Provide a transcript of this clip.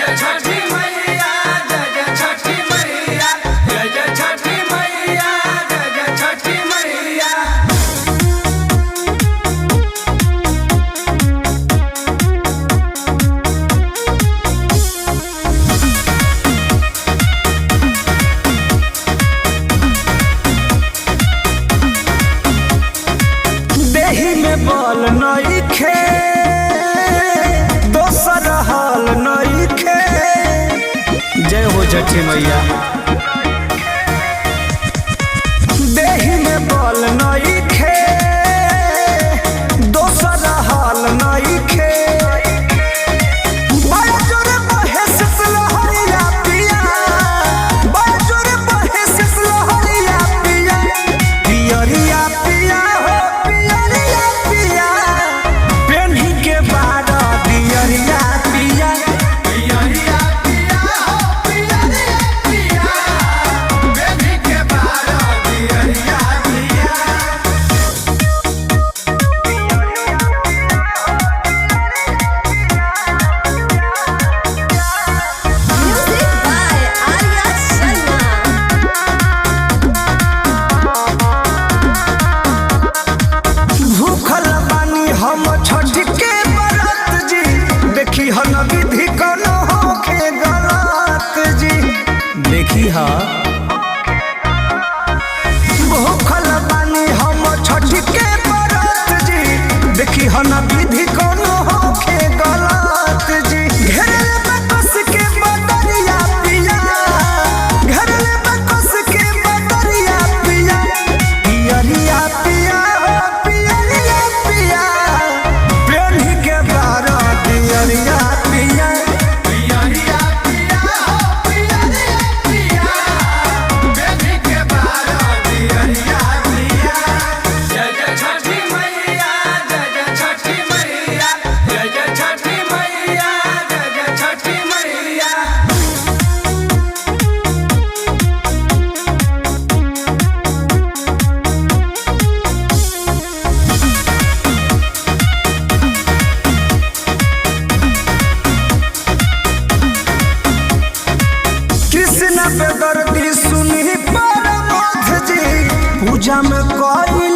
जय छठी मैया, जय जय छठी मैया, जय जय छठी मैया, जय जय छठी मैया। देहि में बल नइखे, दोसर हाल नइखे। जय हो छठी मैया। देहि में बल नइखे, दोसर हाल नइखे। बड़ा जोर बहे सिसलहरिया पिया, बड़ा जोर बहे सिसलहरिया पिया। पियरिया पिया हो पियरिया पिया, पेन्ही के बारा दियरिया पिया। पियरिया पिया हो पियरिया पिया, बेबी के बारा पियरिया पिया। Music by Arya Sharma. भूखल बानी हम छठ के बरत जी, देखी हन विधि कोनो होखे गलत जी। देखी हा भूखल बानी हम छठ के बरत जी, देखी हन विधि कोनो होखे गलत जी। घेरले बकस के बदरिया पिया, घेरले बकस के बदरिया पिया। पियरिया पिया हो पियरिया पिया, पेन्ही के बारा दियरिया पिया। पियरिया पिया हो पियरिया पिया, बेबी के बारा पियरिया पिया। जय जय छठी मैया, जय जय छठी मैया, जय जय छठी मैया, जय जय छठी मैया। कृष्ण पे दर्दी सुनी परमोध जी, पूजा में कोई